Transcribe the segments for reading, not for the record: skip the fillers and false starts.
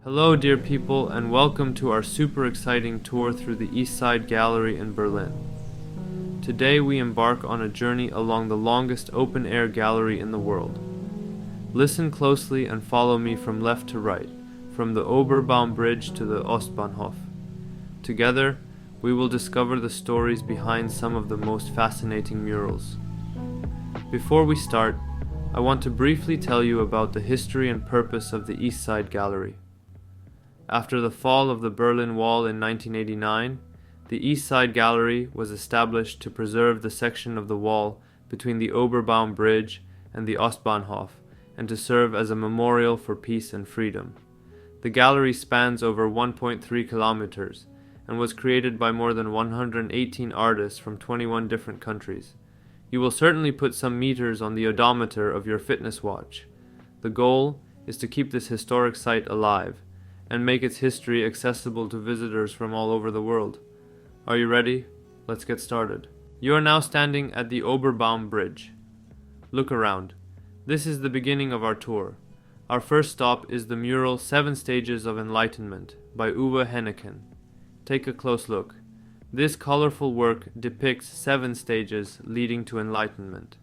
Hello dear people, and welcome to our super exciting tour through the East Side Gallery in Berlin. Today we embark on a journey along the longest open-air gallery in the world. Listen closely and follow me from left to right, from the Oberbaum Bridge to the Ostbahnhof. Together, we will discover the stories behind some of the most fascinating murals. Before we start, I want to briefly tell you about the history and purpose of the East Side Gallery. After the fall of the Berlin Wall in 1989, the East Side Gallery was established to preserve the section of the wall between the Oberbaum Bridge and the Ostbahnhof, and to serve as a memorial for peace and freedom. The gallery spans over 1.3 kilometers and was created by more than 118 artists from 21 different countries. You will certainly put some meters on the odometer of your fitness watch. The goal is to keep this historic site alive and make its history accessible to visitors from all over the world. Are you ready? Let's get started. You are now standing at the Oberbaum Bridge. Look around. This is the beginning of our tour. Our first stop is the mural 7 Stages of Enlightenment by Uwe Henneken. Take a close look. This colorful work depicts 7 stages leading to enlightenment.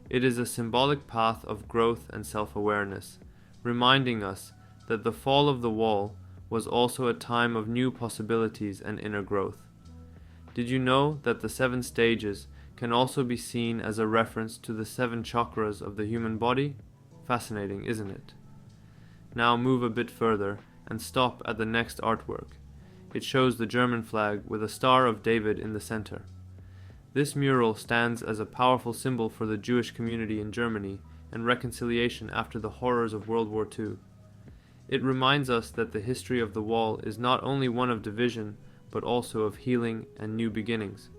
It is a symbolic path of growth and self-awareness, reminding us that the fall of the wall was also a time of new possibilities and inner growth. Did you know that the 7 stages can also be seen as a reference to the 7 chakras of the human body? Fascinating, isn't it? Now move a bit further and stop at the next artwork. It shows the German flag with a Star of David in the center. This mural stands as a powerful symbol for the Jewish community in Germany and reconciliation after the horrors of World War II. It reminds us that the history of the wall is not only one of division, but also of healing and new beginnings.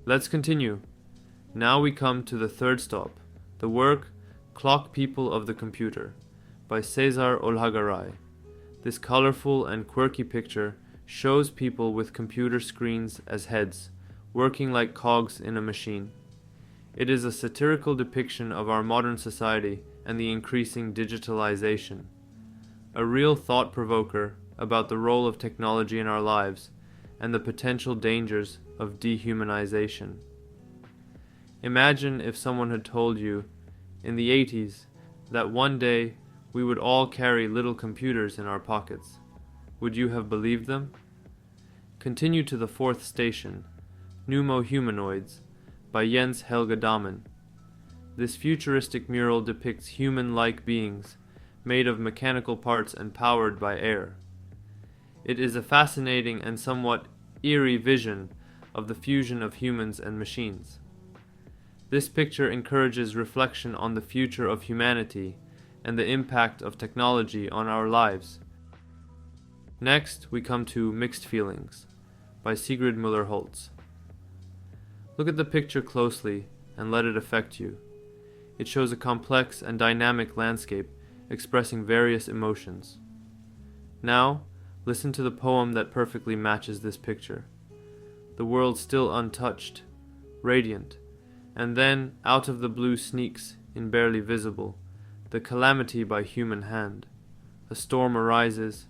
Let's continue. Now we come to the third stop, the work Clock People of the Computer by Cesar Olhagaray. This colorful and quirky picture shows people with computer screens as heads, working like cogs in a machine. It is a satirical depiction of our modern society and the increasing digitalization. A real thought-provoker about the role of technology in our lives and the potential dangers of dehumanization. Imagine if someone had told you, in the 80s, that one day we would all carry little computers in our pockets. Would you have believed them? Continue to the 4th station, Pneumo-Humanoids, by Jens Helge Dahmen. This futuristic mural depicts human-like beings, made of mechanical parts and powered by air. It is a fascinating and somewhat eerie vision of the fusion of humans and machines. This picture encourages reflection on the future of humanity and the impact of technology on our lives. Next, we come to Mixed Feelings by Sigrid Müller-Holtz. Look at the picture closely and let it affect you. It shows a complex and dynamic landscape expressing various emotions. Now, listen to the poem that perfectly matches this picture. The world still untouched, radiant, and then out of the blue sneaks, in barely visible, the calamity by human hand. A storm arises,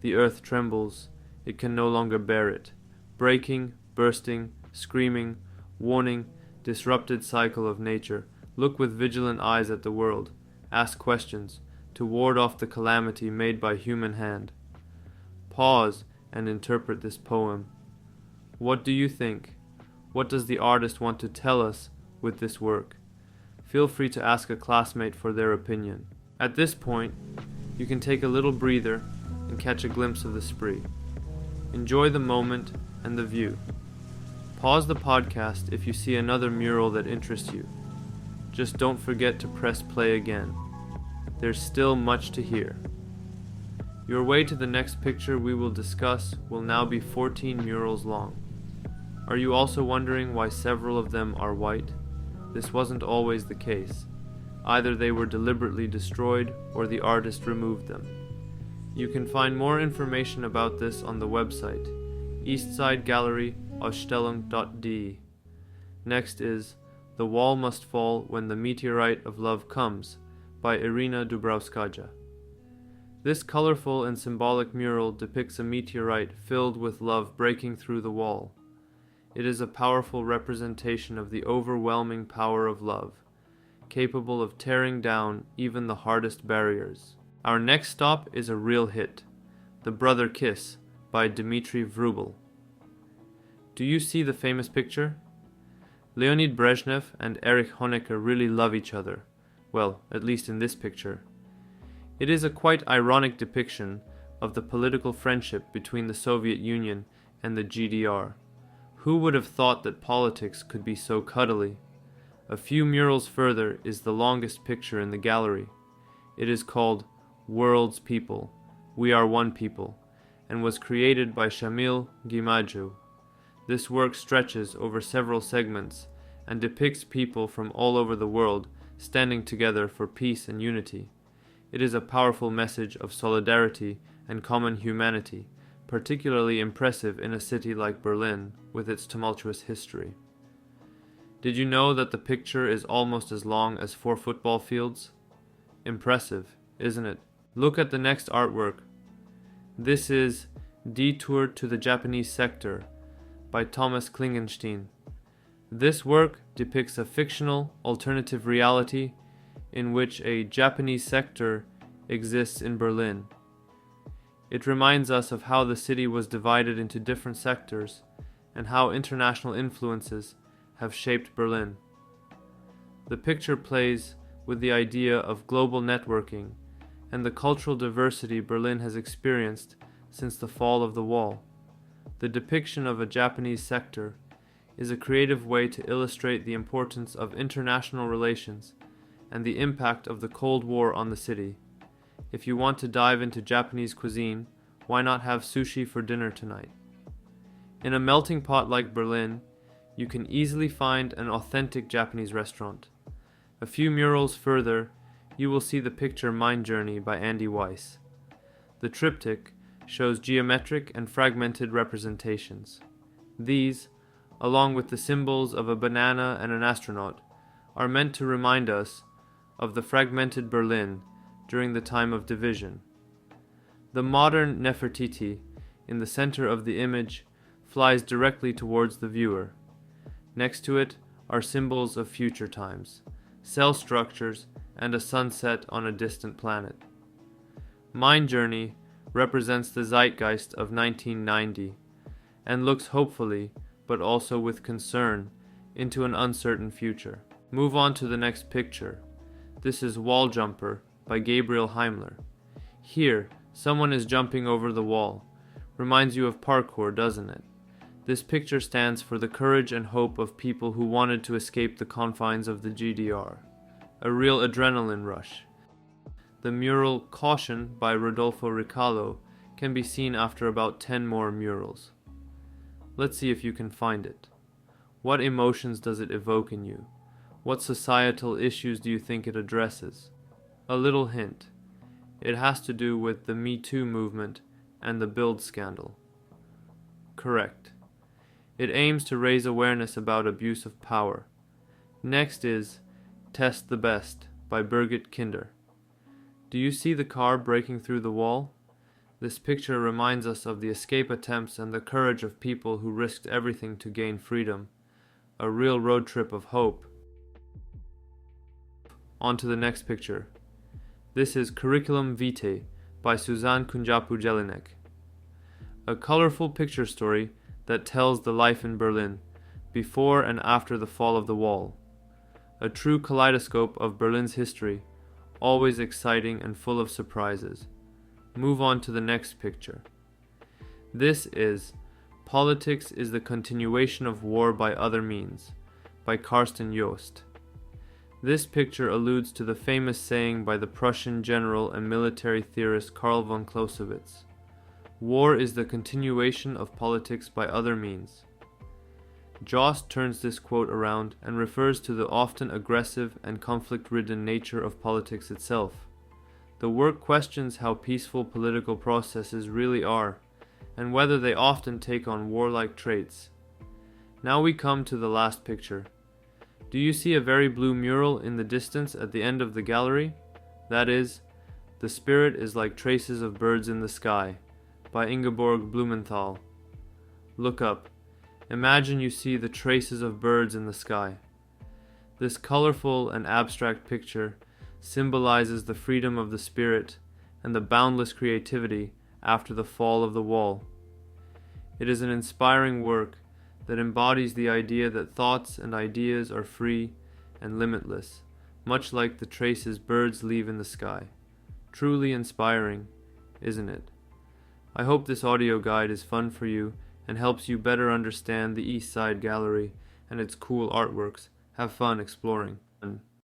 the earth trembles, it can no longer bear it. Breaking, bursting, screaming, warning, disrupted cycle of nature. Look with vigilant eyes at the world. Ask questions to ward off the calamity made by human hand. Pause and interpret this poem. What do you think? What does the artist want to tell us with this work? Feel free to ask a classmate for their opinion. At this point, you can take a little breather and catch a glimpse of the spree. Enjoy the moment and the view. Pause the podcast if you see another mural that interests you. Just don't forget to press play again. There's still much to hear. Your way to the next picture we will discuss will now be 14 murals long. Are you also wondering why several of them are white? This wasn't always the case. Either they were deliberately destroyed or the artist removed them. You can find more information about this on the website eastsidegalleryausstellung.de. Next is The Wall Must Fall When the Meteorite of Love Comes by Irina Dubrovskaja. This colorful and symbolic mural depicts a meteorite filled with love breaking through the wall. It is a powerful representation of the overwhelming power of love, capable of tearing down even the hardest barriers. Our next stop is a real hit, The Brother Kiss by Dmitry Vrubel. Do you see the famous picture? Leonid Brezhnev and Erich Honecker really love each other, well, at least in this picture. It is a quite ironic depiction of the political friendship between the Soviet Union and the GDR. Who would have thought that politics could be so cuddly? A few murals further is the longest picture in the gallery. It is called World's People, We Are One People, and was created by Shamil Gimaju. This work stretches over several segments and depicts people from all over the world standing together for peace and unity. It is a powerful message of solidarity and common humanity, particularly impressive in a city like Berlin with its tumultuous history. Did you know that the picture is almost as long as 4 football fields? Impressive, isn't it? Look at the next artwork. This is Detour to the Japanese Sector by Thomas Klingenstein. This work depicts a fictional alternative reality in which a Japanese sector exists in Berlin. It reminds us of how the city was divided into different sectors and how international influences have shaped Berlin. The picture plays with the idea of global networking and the cultural diversity Berlin has experienced since the fall of the wall. The depiction of a Japanese sector is a creative way to illustrate the importance of international relations and the impact of the Cold War on the city. If you want to dive into Japanese cuisine, why not have sushi for dinner tonight? In a melting pot like Berlin, you can easily find an authentic Japanese restaurant. A few murals further, you will see the picture Mind Journey by Andy Weiss. The triptych shows geometric and fragmented representations. These, along with the symbols of a banana and an astronaut, are meant to remind us of the fragmented Berlin during the time of division. The modern Nefertiti, in the center of the image, flies directly towards the viewer. Next to it are symbols of future times, cell structures, and a sunset on a distant planet. Mind Journey represents the zeitgeist of 1990 and looks hopefully, but also with concern, into an uncertain future. Move on to the next picture. This is Wall Jumper by Gabriel Heimler. Here, someone is jumping over the wall. Reminds you of parkour, doesn't it? This picture stands for the courage and hope of people who wanted to escape the confines of the GDR. A real adrenaline rush. The mural Caution by Rodolfo Ricalo can be seen after about 10 more murals. Let's see if you can find it. What emotions does it evoke in you? What societal issues do you think it addresses? A little hint. It has to do with the Me Too movement and the Build scandal. Correct. It aims to raise awareness about abuse of power. Next is Test the Best by Birgit Kinder. Do you see the car breaking through the wall? This picture reminds us of the escape attempts and the courage of people who risked everything to gain freedom. A real road trip of hope. On to the next picture. This is Curriculum Vitae by Suzanne Kunjapu-Jelinek. A colorful picture story that tells the life in Berlin, before and after the fall of the wall. A true kaleidoscope of Berlin's history, always exciting and full of surprises. Move on to the next picture. This is Politics is the Continuation of War by Other Means by Karsten Joost. This picture alludes to the famous saying by the Prussian general and military theorist Karl von Clausewitz: "War is the continuation of politics by other means." Jost turns this quote around and refers to the often aggressive and conflict-ridden nature of politics itself. The work questions how peaceful political processes really are, and whether they often take on warlike traits. Now we come to the last picture. Do you see a very blue mural in the distance at the end of the gallery? That is, The Spirit is like traces of birds in the sky, by Ingeborg Blumenthal. Look up. Imagine you see the traces of birds in the sky. This colorful and abstract picture symbolizes the freedom of the spirit and the boundless creativity after the fall of the wall. It is an inspiring work that embodies the idea that thoughts and ideas are free and limitless, much like the traces birds leave in the sky. Truly inspiring, isn't it? I hope this audio guide is fun for you and helps you better understand the East Side Gallery and its cool artworks. Have fun exploring.